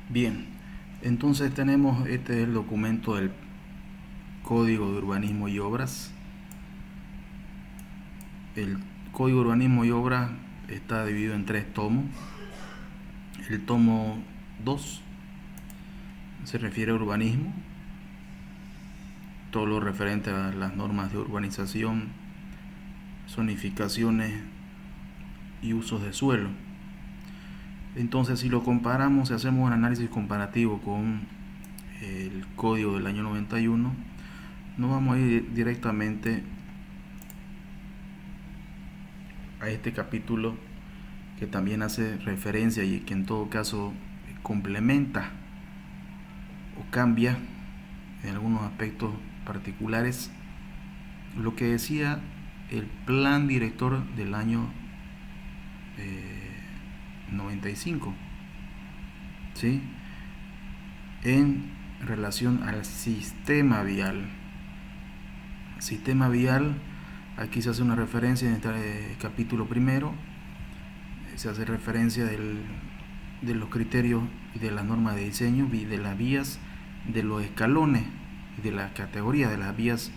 Bien, entonces tenemos este es el documento del Código de Urbanismo y Obras. El Código de Urbanismo y Obras está dividido en 3 tomos. El tomo 2 se refiere a urbanismo, todo lo referente a las normas de urbanización, zonificaciones y usos de suelo. Entonces, si lo comparamos, si hacemos un análisis comparativo con el código del año 91, nos vamos a ir directamente a este capítulo que también hace referencia y que en todo caso complementa o cambia en algunos aspectos particulares lo que decía el plan director del año 95, ¿sí? En relación al sistema vial. Sistema vial, aquí se hace una referencia en este capítulo primero, se hace referencia de los criterios y de las normas de diseño, de las vías, de los escalones y de las categorías de las vías,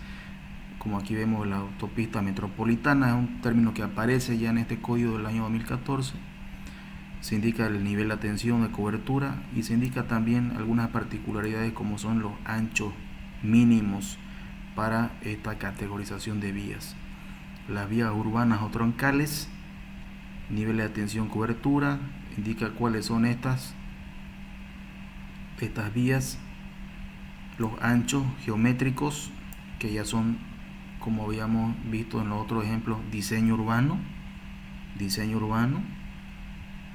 como aquí vemos la autopista metropolitana, es un término que aparece ya en este código del año 2014. Se indica el nivel de atención de cobertura y se indica también algunas particularidades como son los anchos mínimos para esta categorización de vías. Las vías urbanas o troncales, nivel de atención cobertura, indica cuáles son estas vías, los anchos geométricos, que ya son, como habíamos visto en los otros ejemplos, diseño urbano,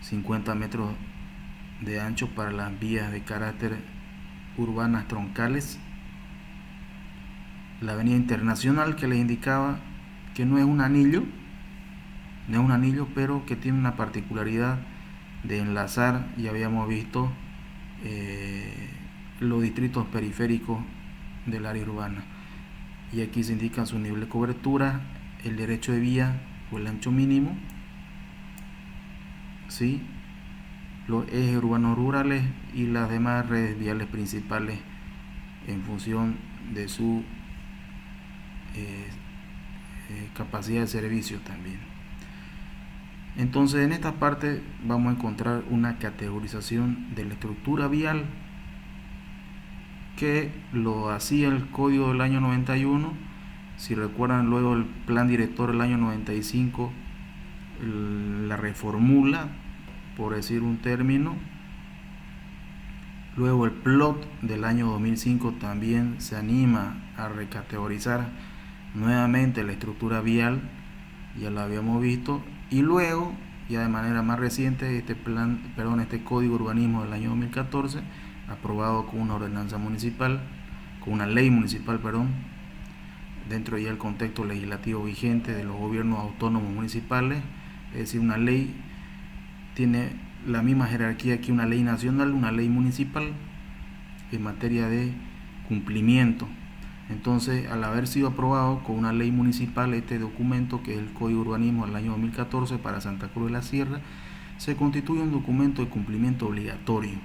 50 metros de ancho para las vías de carácter urbanas troncales. La avenida internacional, que les indicaba que no es un anillo, pero que tiene una particularidad de enlazar, ya habíamos visto, los distritos periféricos del área urbana. Y aquí se indican su nivel de cobertura, el derecho de vía o el ancho mínimo, ¿sí? Los ejes urbanos rurales y las demás redes viales principales en función de su capacidad de servicio también. Entonces, en esta parte vamos a encontrar una categorización de la estructura vial que lo hacía el código del año 91. Si recuerdan, luego el plan director del año 95 la reformula, por decir un término. Luego el plot del año 2005 también se anima a recategorizar nuevamente la estructura vial, ya lo habíamos visto. Y luego, ya de manera más reciente, este código de urbanismo del año 2014, aprobado con una ordenanza municipal, con una ley municipal, dentro ya del contexto legislativo vigente de los gobiernos autónomos municipales. Es decir, una ley tiene la misma jerarquía que una ley nacional, una ley municipal en materia de cumplimiento. Entonces, al haber sido aprobado con una ley municipal este documento, que es el Código de Urbanismo del año 2014 para Santa Cruz de la Sierra, se constituye un documento de cumplimiento obligatorio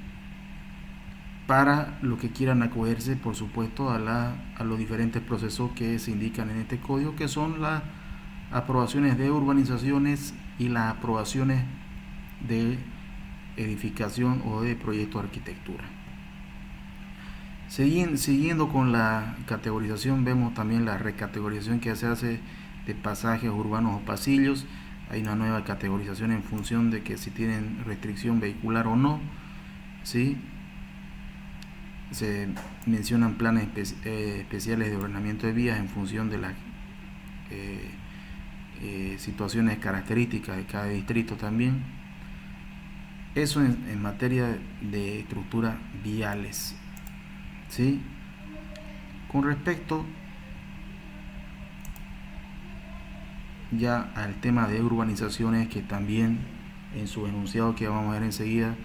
para los que quieran acogerse, por supuesto, a los diferentes procesos que se indican en este código, que son las aprobaciones de urbanizaciones y las aprobaciones de edificación o de proyecto de arquitectura. Siguiendo con la categorización, vemos también la recategorización que se hace de pasajes urbanos o pasillos. Hay una nueva categorización en función de que si tienen restricción vehicular o no, ¿sí? Se mencionan planes especiales de ordenamiento de vías en función de las situaciones características de cada distrito también. Eso en materia de estructuras viales, ¿sí? Con respecto ya al tema de urbanizaciones, que también en su enunciado que vamos a ver enseguida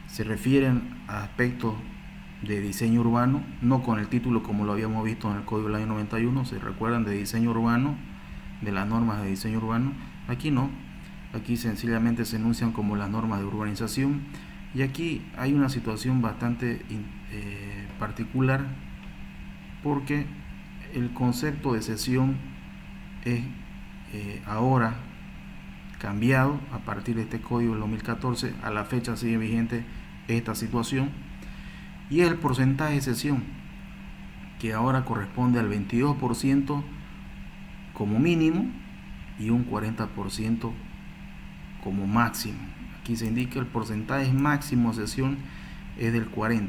se refieren a aspectos de diseño urbano, no con el título como lo habíamos visto en el código del año 91, se recuerdan de diseño urbano, de las normas de diseño urbano. Aquí no, aquí sencillamente se enuncian como las normas de urbanización, Y aquí hay una situación bastante particular, porque el concepto de cesión es ahora cambiado a partir de este código del 2014. A la fecha sigue vigente esta situación, y el porcentaje de cesión, que ahora corresponde al 22% como mínimo y un 40% como máximo. Aquí se indica el porcentaje máximo de cesión es del 40%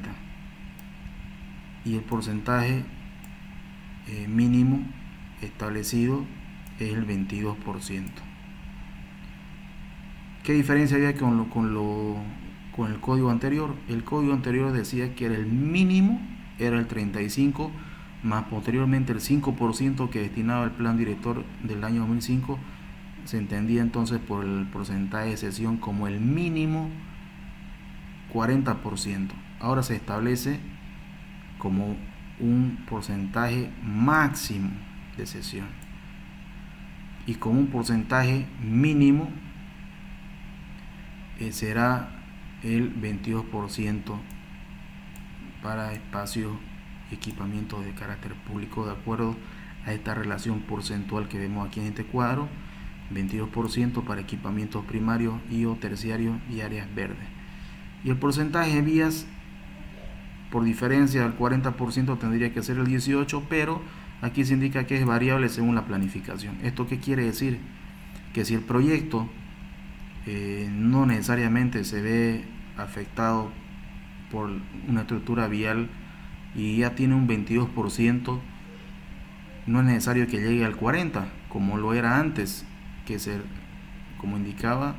y el porcentaje mínimo establecido es el 22%. ¿Qué diferencia había con el código anterior? El código anterior decía que era el mínimo, era el 35%, más posteriormente el 5% que destinaba el plan director del año 2005 se entendía entonces por el porcentaje de cesión como el mínimo 40%. Ahora se establece como un porcentaje máximo de cesión y como un porcentaje mínimo será el 22% para espacios y equipamientos de carácter público, de acuerdo a esta relación porcentual que vemos aquí en este cuadro: 22% para equipamientos primarios y o terciarios y áreas verdes. Y el porcentaje de vías, por diferencia del 40%, tendría que ser el 18%, pero aquí se indica que es variable según la planificación. ¿Esto qué quiere decir? Que si el proyecto no necesariamente se ve afectado por una estructura vial y ya tiene un 22%, no es necesario que llegue al 40%, como lo era antes, que como indicaba,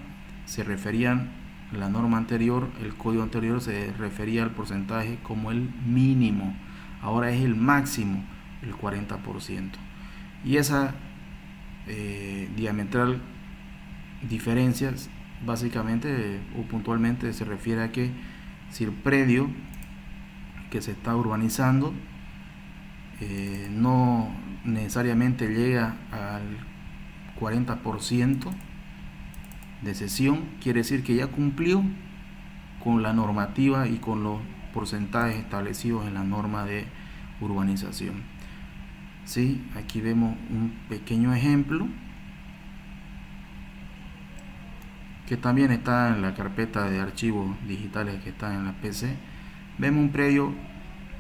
se referían la norma anterior, el código anterior se refería al porcentaje como el mínimo. Ahora es el máximo, el 40%. Y esa diametral diferencia básicamente o puntualmente se refiere a que si el predio que se está urbanizando no necesariamente llega al 40% de cesión, quiere decir que ya cumplió con la normativa y con los porcentajes establecidos en la norma de urbanización. ¿Sí? Aquí vemos un pequeño ejemplo que también está en la carpeta de archivos digitales que está en la PC. Vemos un predio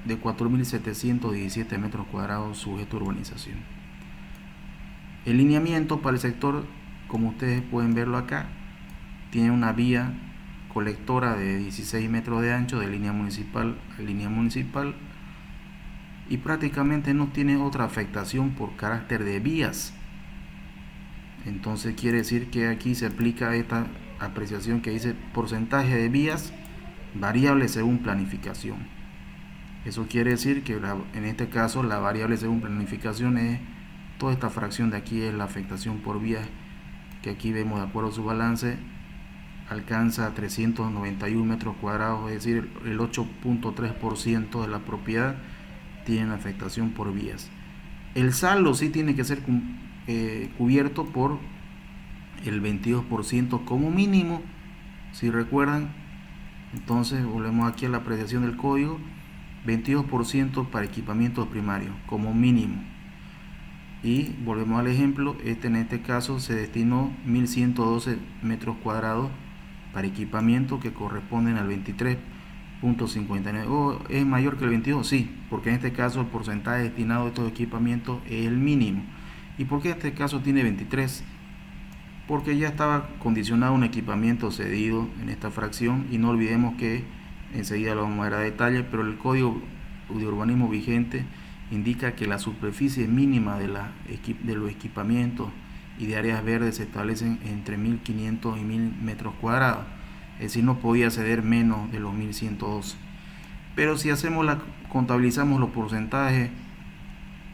de 4.717 metros cuadrados sujeto a urbanización. El lineamiento para el sector, como ustedes pueden verlo acá, tiene una vía colectora de 16 metros de ancho de línea municipal a línea municipal, y prácticamente no tiene otra afectación por carácter de vías. Entonces quiere decir que aquí se aplica esta apreciación que dice porcentaje de vías variable según planificación. Eso quiere decir que en este caso la variable según planificación es toda esta fracción de aquí, es la afectación por vías, que aquí vemos de acuerdo a su balance alcanza 391 metros cuadrados, es decir, el 8.3% de la propiedad tiene afectación por vías. El saldo sí tiene que ser cubierto por el 22% como mínimo, si recuerdan. Entonces volvemos aquí a la apreciación del código: 22% para equipamientos primarios como mínimo. Y volvemos al ejemplo, en este caso se destinó 1.112 metros cuadrados para equipamiento, que corresponden al 23.59. ¿Es mayor que el 22? Sí, porque en este caso el porcentaje destinado a estos equipamientos es el mínimo. ¿Y por qué en este caso tiene 23? Porque ya estaba condicionado un equipamiento cedido en esta fracción, y no olvidemos que enseguida lo vamos a ver a detalle, pero el código de urbanismo vigente indica que la superficie mínima de los equipamientos y de áreas verdes se establecen entre 1.500 y 1.000 metros cuadrados, es decir, no podía ceder menos de los 1.112. Pero si contabilizamos los porcentajes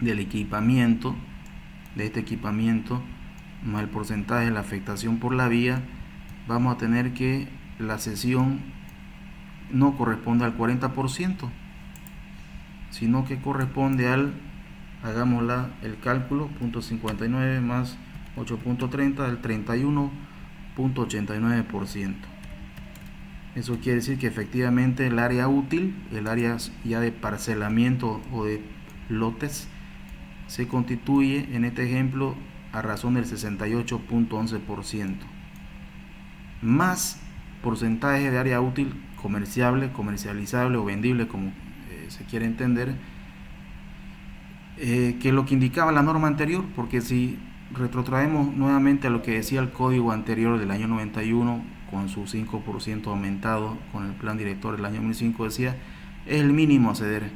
del equipamiento, de este equipamiento, más el porcentaje de la afectación por la vía, vamos a tener que la cesión no corresponde al 40%, sino que corresponde hagamos el cálculo, 0.59 más 8.30, del 31.89%. Eso quiere decir que efectivamente el área útil, el área ya de parcelamiento o de lotes, se constituye en este ejemplo a razón del 68.11%, más porcentaje de área útil comerciable, comercializable o vendible, como se quiere entender, que lo que indicaba la norma anterior, porque si retrotraemos nuevamente a lo que decía el código anterior del año 91, con su 5% aumentado con el plan director del año 2005, decía es el mínimo a ceder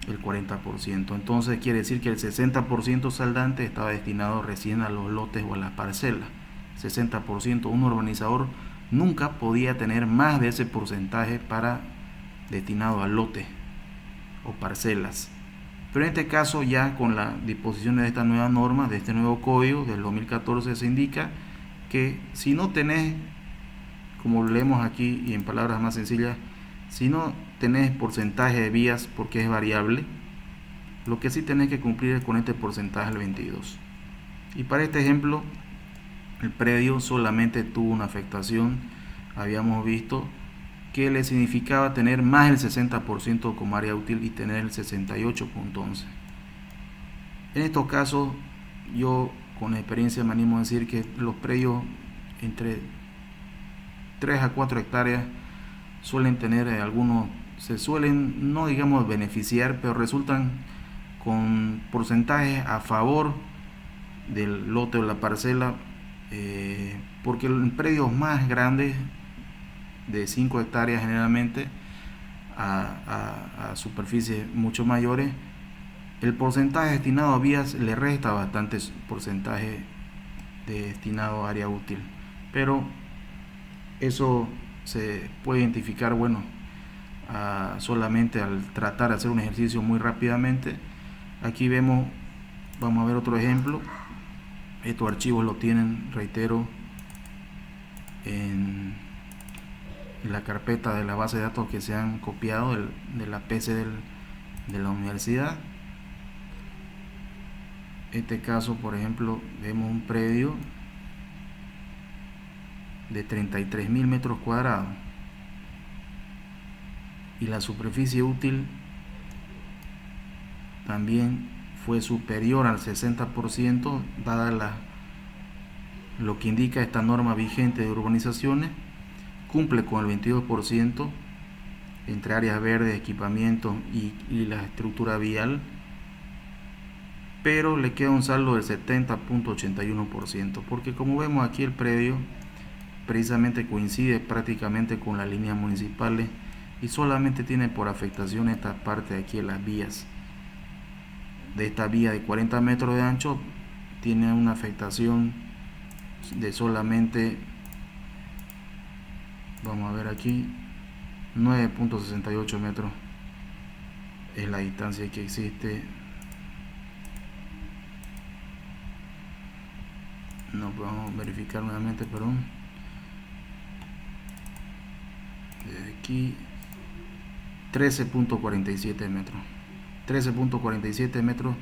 el 40%. Entonces quiere decir que el 60% saldante estaba destinado recién a los lotes o a las parcelas. 60%, un urbanizador nunca podía tener más de ese porcentaje para destinado a lotes o parcelas. Pero en este caso, ya con las disposiciones de esta nueva norma, de este nuevo código del 2014, se indica que si no tenés, como leemos aquí y en palabras más sencillas, si no tenés porcentaje de vías porque es variable, lo que sí tenés que cumplir es con este porcentaje del 22. Y para este ejemplo, el predio solamente tuvo una afectación, habíamos visto que le significaba tener más del 60% como área útil y tener el 68.11. En estos casos, yo con experiencia me animo a decir que los predios entre 3 a 4 hectáreas suelen tener algunos, se suelen, no digamos beneficiar, pero resultan con porcentajes a favor del lote o la parcela, porque en predios más grandes, de 5 hectáreas generalmente, a superficies mucho mayores, el porcentaje destinado a vías le resta bastante porcentaje destinado a área útil, pero eso se puede identificar, bueno, solamente al tratar de hacer un ejercicio muy rápidamente. Aquí vemos, vamos a ver otro ejemplo. Estos archivos lo tienen, reitero, en la carpeta de la base de datos que se han copiado de la PC de la universidad. Este caso, por ejemplo, vemos un predio de 33.000 metros cuadrados y la superficie útil también fue superior al 60%, dada lo que indica esta norma vigente de urbanizaciones. Cumple con el 22% entre áreas verdes, equipamientos y la estructura vial, pero le queda un saldo del 70.81%, porque como vemos aquí el predio precisamente coincide prácticamente con las líneas municipales y solamente tiene por afectación esta parte de aquí de las vías. De esta vía de 40 metros de ancho tiene una afectación de solamente, vamos a ver aquí, 9.68 metros es la distancia que existe. No podemos verificar nuevamente, perdón. Desde aquí 13.47 metros. 13.47 metros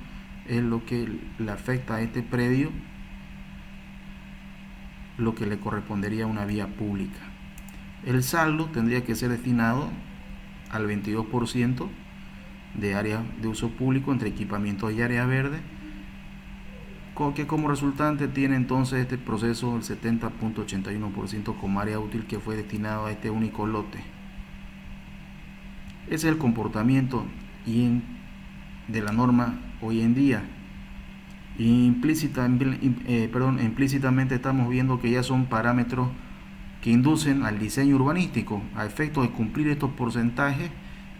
es lo que le afecta a este predio, lo que le correspondería a una vía pública. El saldo tendría que ser destinado al 22% de áreas de uso público entre equipamientos y áreas verdes, que como resultante tiene entonces este proceso el 70.81% como área útil que fue destinado a este único lote. Ese es el comportamiento de la norma hoy en día. Implícitamente estamos viendo que ya son parámetros que inducen al diseño urbanístico. A efectos de cumplir estos porcentajes,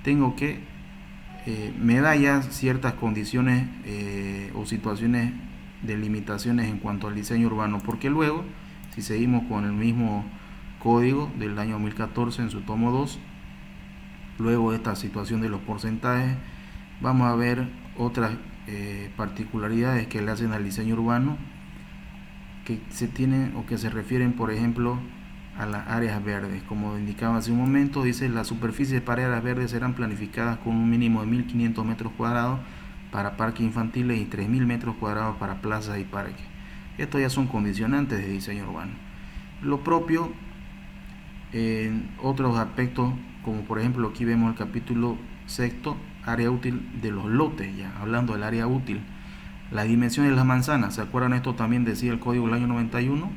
tengo que me da ya ciertas condiciones o situaciones de limitaciones en cuanto al diseño urbano, porque luego, si seguimos con el mismo código del año 2014 en su tomo 2, luego de esta situación de los porcentajes, vamos a ver otras particularidades que le hacen al diseño urbano, que se tienen o que se refieren, por ejemplo, a las áreas verdes. Como indicaba hace un momento, dice: las superficies para áreas verdes serán planificadas con un mínimo de 1.500 metros cuadrados para parques infantiles y 3.000 metros cuadrados para plazas y parques. Estos ya son condicionantes de diseño urbano. Lo propio en otros aspectos, como por ejemplo aquí vemos el capítulo sexto, área útil de los lotes, ya hablando del área útil, las dimensiones de las manzanas. ¿Se acuerdan? Esto también decía el código del año 91.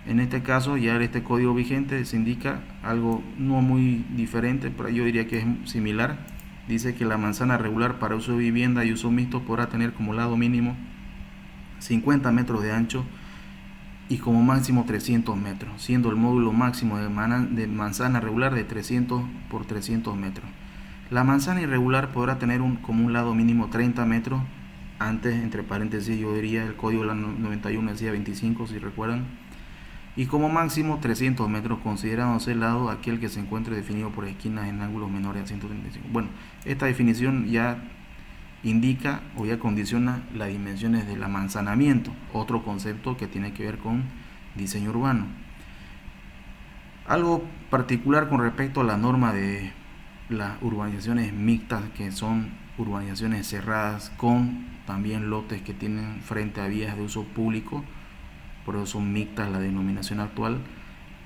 En este caso, ya en este código vigente se indica algo no muy diferente, pero yo diría que es similar. Dice que la manzana regular para uso de vivienda y uso mixto podrá tener como lado mínimo 50 metros de ancho y como máximo 300 metros, siendo el módulo máximo de manzana regular de 300 por 300 metros. La manzana irregular podrá tener como un lado mínimo 30 metros. Antes, entre paréntesis, yo diría el código del 91 decía 25, si recuerdan. Y como máximo 300 metros, considerándose el lado aquel que se encuentre definido por esquinas en ángulos menores a 135. Bueno, esta definición ya indica o ya condiciona las dimensiones del amanzanamiento, otro concepto que tiene que ver con diseño urbano. Algo particular con respecto a la norma de las urbanizaciones mixtas, que son urbanizaciones cerradas con también lotes que tienen frente a vías de uso público, por eso son mixtas la denominación actual.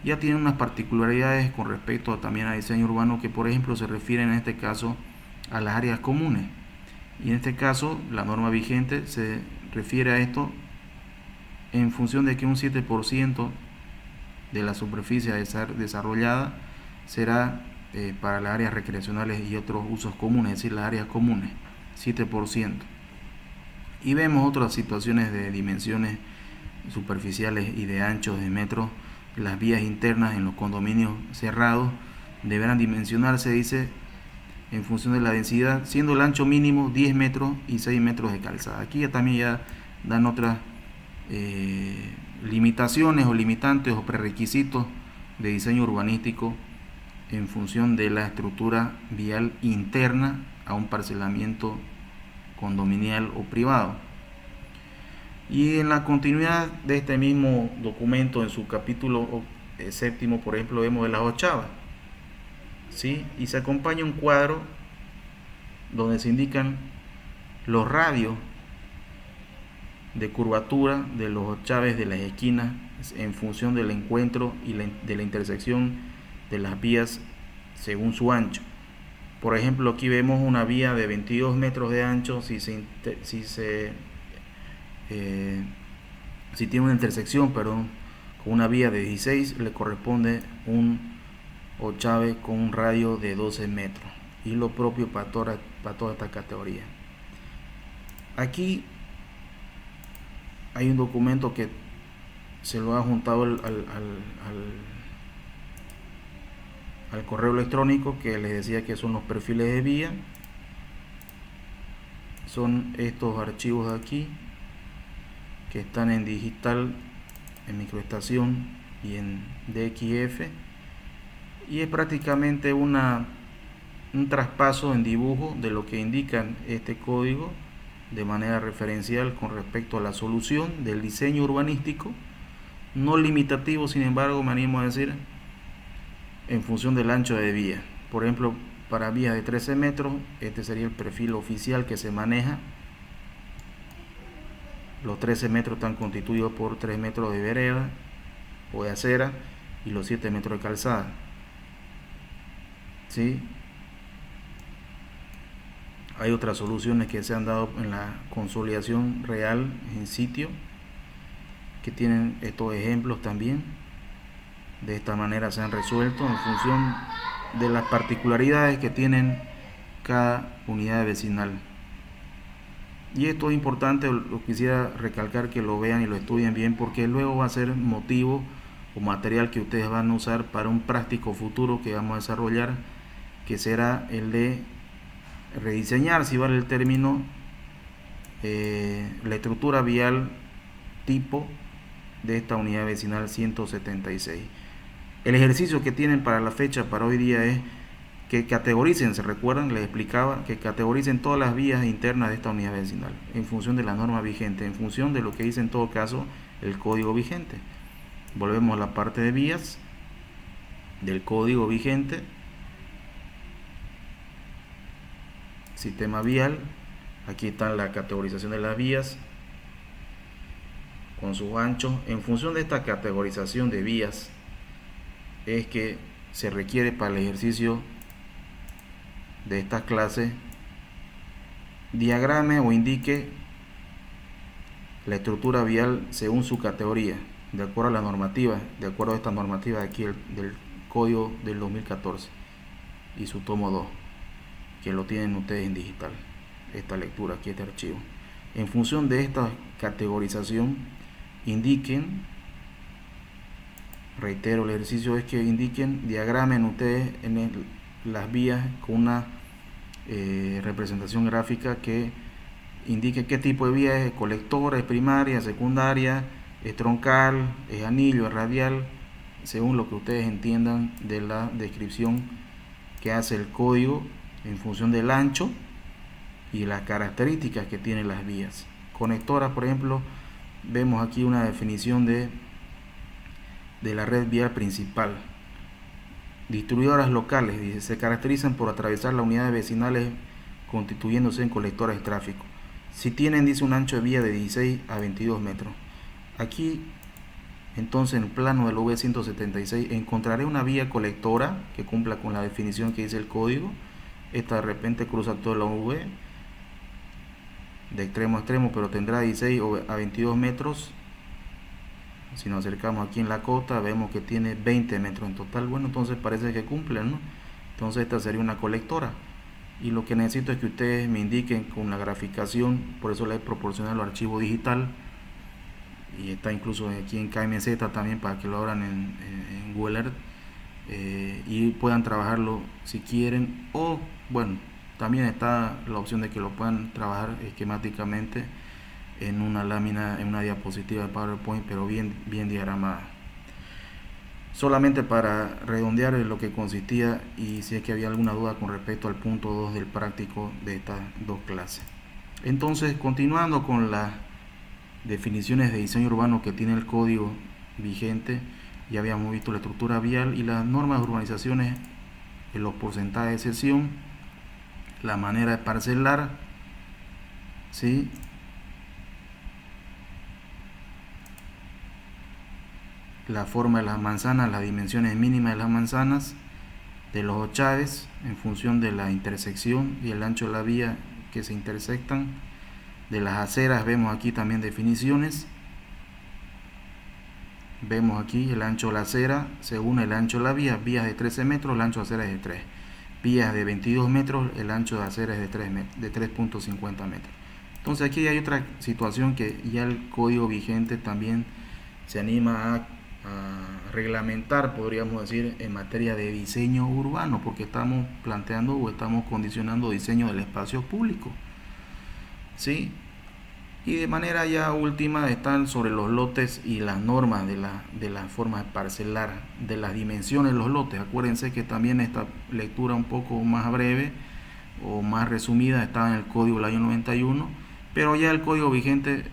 Ya tienen unas particularidades con respecto también a diseño urbano, que por ejemplo se refieren en este caso a las áreas comunes, y en este caso la norma vigente se refiere a esto en función de que un 7% de la superficie desarrollada será para las áreas recreacionales y otros usos comunes, es decir, las áreas comunes, 7%. Y vemos otras situaciones de dimensiones superficiales y de anchos de metros. Las vías internas en los condominios cerrados deberán dimensionarse, dice, en función de la densidad, siendo el ancho mínimo 10 metros y 6 metros de calzada. Aquí ya también ya dan otras limitaciones o limitantes o prerequisitos de diseño urbanístico en función de la estructura vial interna a un parcelamiento condominial o privado. Y en la continuidad de este mismo documento, en su capítulo séptimo, por ejemplo, vemos de las ochavas, ¿sí? Y se acompaña un cuadro donde se indican los radios de curvatura de los ochaves de las esquinas en función del encuentro y de la intersección de las vías según su ancho. Por ejemplo, aquí vemos una vía de 22 metros de ancho. Si tiene una intersección, con una vía de 16, le corresponde un ochave con un radio de 12 metros, y lo propio para toda esta categoría. Aquí hay un documento que se lo ha juntado al correo electrónico, que les decía que son los perfiles de vía. Son estos archivos de aquí, que están en digital, en microestación y en DXF, y es prácticamente un traspaso en dibujo de lo que indican este código de manera referencial con respecto a la solución del diseño urbanístico, no limitativo, sin embargo, me animo a decir, en función del ancho de vía. Por ejemplo, para vías de 13 metros, este sería el perfil oficial que se maneja. Los 13 metros están constituidos por 3 metros de vereda o de acera y los 7 metros de calzada, ¿sí? Hay otras soluciones que se han dado en la consolidación real en sitio, que tienen estos ejemplos también. De esta manera se han resuelto en función de las particularidades que tienen cada unidad vecinal. Y esto es importante, lo quisiera recalcar, que lo vean y lo estudien bien, porque luego va a ser motivo o material que ustedes van a usar para un práctico futuro que vamos a desarrollar, que será el de rediseñar, si vale el término, la estructura vial tipo de esta unidad vecinal 176. El ejercicio que tienen para la fecha, para hoy día, es que categoricen, se recuerdan, les explicaba, que categoricen todas las vías internas de esta unidad vecinal en función de la norma vigente, en función de lo que dice en todo caso el código vigente. Volvemos a la parte de vías del código vigente. Sistema vial, aquí está la categorización de las vías con sus anchos. En función de esta categorización de vías es que se requiere para el ejercicio de estas clases, diagrame o indique la estructura vial según su categoría, de acuerdo a la normativa, de acuerdo a esta normativa de aquí del código del 2014 y su tomo 2, que lo tienen ustedes en digital, esta lectura aquí, este archivo. En función de esta categorización, indiquen, reitero, el ejercicio es que indiquen, diagramen ustedes en las vías con una representación gráfica que indique qué tipo de vía es: colectora, es primaria, secundaria, es troncal, es anillo, es radial, según lo que ustedes entiendan de la descripción que hace el código en función del ancho y las características que tienen las vías. Conectoras, por ejemplo, vemos aquí una definición de la red vial principal. Distribuidoras locales, dice, se caracterizan por atravesar las unidades vecinales constituyéndose en colectoras de tráfico. Si tienen, dice, un ancho de vía de 16 a 22 metros. Aquí, entonces, en el plano del V176 encontraré una vía colectora que cumpla con la definición que dice el código. Esta de repente cruza toda la V de extremo a extremo, pero tendrá 16 a 22 metros. Si nos acercamos aquí en la cota, vemos que tiene 20 metros en total. Bueno, entonces parece que cumple, ¿no? Entonces esta sería una colectora. Y lo que necesito es que ustedes me indiquen con la graficación, por eso les he proporcionado el archivo digital. Y está incluso aquí en KMZ también para que lo abran en Google Earth. Y puedan trabajarlo si quieren. O, bueno, también está la opción de que lo puedan trabajar esquemáticamente en una lámina, en una diapositiva de PowerPoint, pero bien diagramada. Solamente para redondear en lo que consistía, y si es que había alguna duda con respecto al punto 2 del práctico de estas dos clases. Entonces, continuando con las definiciones de diseño urbano que tiene el código vigente, ya habíamos visto la estructura vial y las normas de urbanizaciones, en los porcentajes de cesión, la manera de parcelar, ¿sí? La forma de las manzanas, las dimensiones mínimas de las manzanas, de los ochaves en función de la intersección y el ancho de la vía que se intersectan, de las aceras vemos aquí también definiciones, vemos aquí el ancho de la acera según el ancho de la vía, vías de 13 metros, el ancho de acera es de 3, vías de 22 metros, el ancho de acera es de 3.50 metros. Entonces aquí hay otra situación que ya el código vigente también se anima a reglamentar, podríamos decir, en materia de diseño urbano, porque estamos planteando o estamos condicionando diseño del espacio público, ¿sí? Y de manera ya última están sobre los lotes y las normas de la forma de parcelar, de las dimensiones de los lotes. Acuérdense que también esta lectura un poco más breve o más resumida está en el código del año 91, pero ya el código vigente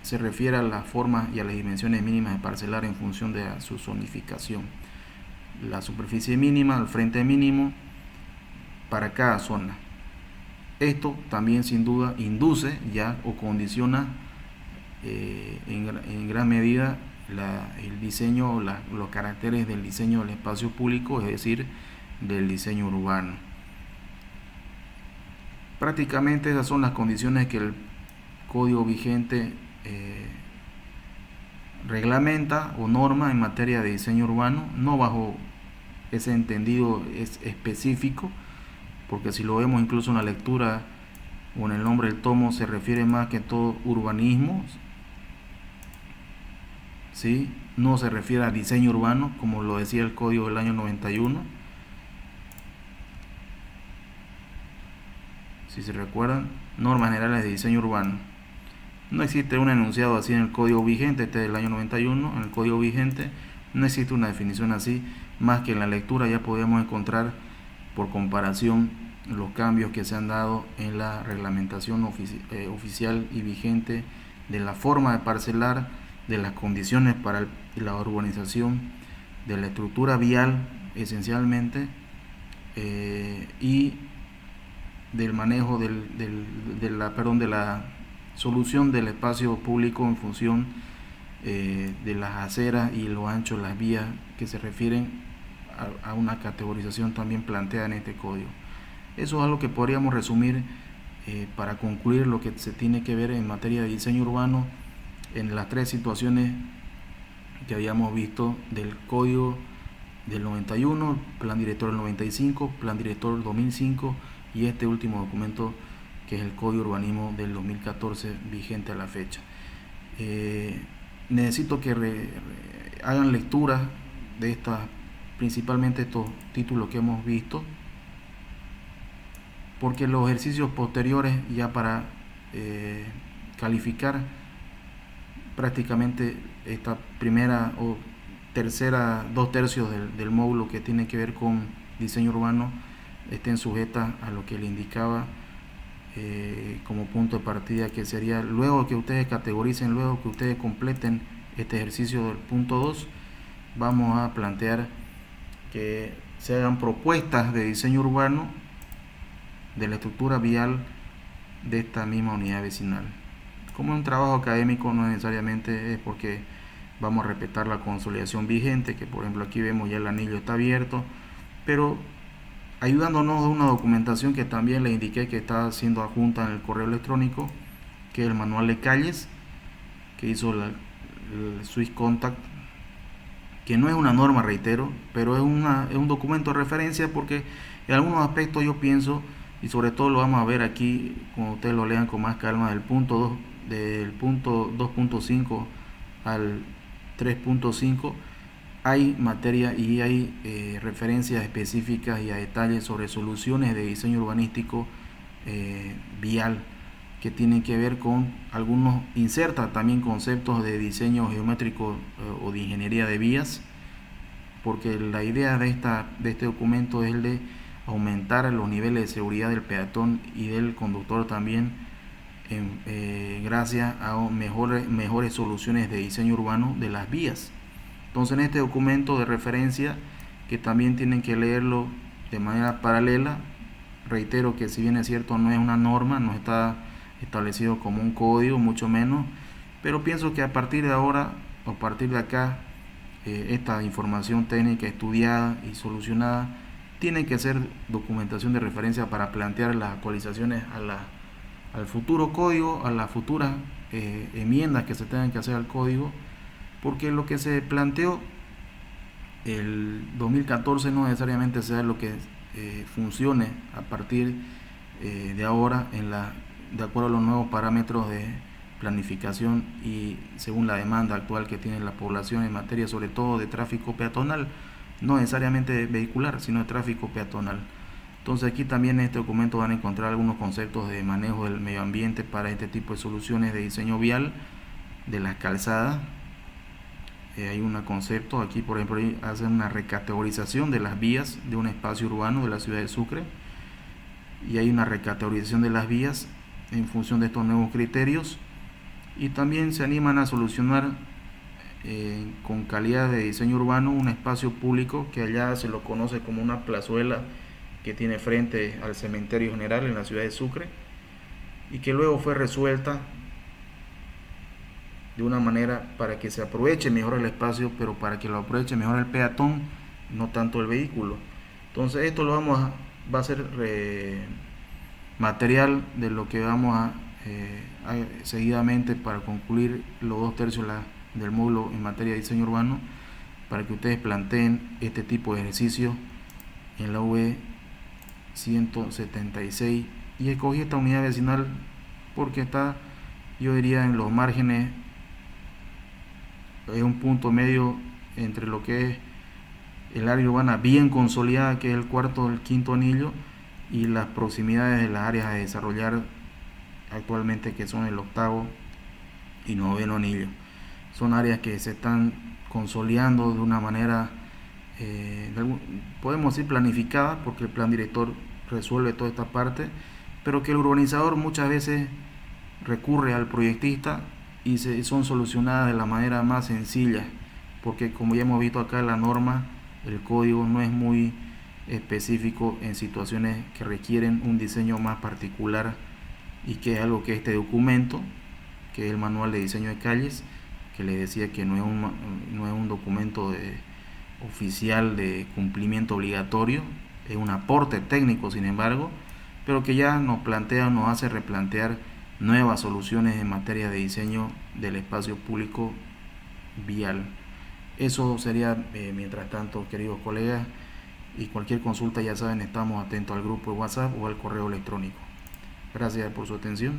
se refiere a las formas y a las dimensiones mínimas de parcelar en función de su zonificación. La superficie mínima, el frente mínimo para cada zona. Esto también sin duda induce ya o condiciona en gran medida el diseño, los caracteres del diseño del espacio público, es decir, del diseño urbano. Prácticamente esas son las condiciones que el código vigente reglamenta o norma en materia de diseño urbano, no bajo ese entendido es específico, porque si lo vemos incluso en la lectura o en el nombre del tomo se refiere más que todo urbanismo, ¿sí? No se refiere a diseño urbano como lo decía el código del año 91, si se recuerdan, normas generales de diseño urbano. No existe un enunciado así en el código vigente, este del año 91, en el código vigente no existe una definición así, más que en la lectura ya podemos encontrar por comparación los cambios que se han dado en la reglamentación oficial y vigente de la forma de parcelar, de las condiciones para la urbanización, de la estructura vial esencialmente, y del manejo de la solución del espacio público en función de las aceras y los anchos, las vías que se refieren a una categorización también planteada en este código. Eso es algo que podríamos resumir para concluir lo que se tiene que ver en materia de diseño urbano en las tres situaciones que habíamos visto del código del 91, plan director del 95, plan director del 2005 y este último documento que es el Código de Urbanismo del 2014 vigente a la fecha. Necesito que hagan lectura de estas, principalmente estos títulos que hemos visto, porque los ejercicios posteriores ya para calificar prácticamente esta primera o tercera, 2/3 del módulo que tiene que ver con diseño urbano estén sujetas a lo que le indicaba como punto de partida, que sería luego que ustedes categoricen, luego que ustedes completen este ejercicio del punto 2, vamos a plantear que se hagan propuestas de diseño urbano de la estructura vial de esta misma unidad vecinal. Como un trabajo académico, no necesariamente es porque vamos a respetar la consolidación vigente, que por ejemplo aquí vemos ya el anillo está abierto, pero ayudándonos de una documentación que también les indiqué que está siendo adjunta en el correo electrónico, que es el manual de calles que hizo el Swiss Contact, que no es una norma, reitero, pero es un documento de referencia, porque en algunos aspectos yo pienso, y sobre todo lo vamos a ver aquí cuando ustedes lo lean con más calma, del punto 2.5 al 3.5 hay materia y hay referencias específicas y a detalles sobre soluciones de diseño urbanístico vial que tienen que ver con algunos, inserta también conceptos de diseño geométrico o de ingeniería de vías, porque la idea de este documento es el de aumentar los niveles de seguridad del peatón y del conductor también gracias a mejores soluciones de diseño urbano de las vías. Entonces, en este documento de referencia, que también tienen que leerlo de manera paralela, reitero que si bien es cierto no es una norma, no está establecido como un código, mucho menos, pero pienso que a partir de ahora o a partir de acá esta información técnica estudiada y solucionada tiene que ser documentación de referencia para plantear las actualizaciones al futuro código, a las futuras enmiendas que se tengan que hacer al código, porque lo que se planteó el 2014 no necesariamente sea lo que funcione a partir de ahora de acuerdo a los nuevos parámetros de planificación y según la demanda actual que tiene la población en materia sobre todo de tráfico peatonal, no necesariamente vehicular, sino de tráfico peatonal. Entonces aquí también en este documento van a encontrar algunos conceptos de manejo del medio ambiente para este tipo de soluciones de diseño vial de las calzadas. Hay un concepto aquí, por ejemplo, hacen una recategorización de las vías de un espacio urbano de la ciudad de Sucre, y hay una recategorización de las vías en función de estos nuevos criterios, y también se animan a solucionar con calidad de diseño urbano un espacio público que allá se lo conoce como una plazuela que tiene frente al cementerio general en la ciudad de Sucre, y que luego fue resuelta de una manera para que se aproveche mejor el espacio, pero para que lo aproveche mejor el peatón, no tanto el vehículo. Entonces esto va a ser material de lo que vamos a seguidamente para concluir los 2/3 del módulo en materia de diseño urbano, para que ustedes planteen este tipo de ejercicios en la UE 176. Y escogí esta unidad vecinal porque está, yo diría, en los márgenes, es un punto medio entre lo que es el área urbana bien consolidada, que es el cuarto o el quinto anillo, y las proximidades de las áreas a desarrollar actualmente, que son el octavo y noveno anillo. Son áreas que se están consolidando de una manera podemos decir planificada, porque el plan director resuelve toda esta parte, pero que el urbanizador muchas veces recurre al proyectista y son solucionadas de la manera más sencilla, porque como ya hemos visto acá, la norma, el código no es muy específico en situaciones que requieren un diseño más particular, y que es algo que este documento, que es el manual de diseño de calles, que les decía que no es un documento oficial de cumplimiento obligatorio, es un aporte técnico sin embargo, pero que ya nos hace replantear nuevas soluciones en materia de diseño del espacio público vial. Eso sería mientras tanto, queridos colegas, y cualquier consulta ya saben, estamos atentos al grupo de WhatsApp o al correo electrónico. Gracias por su atención.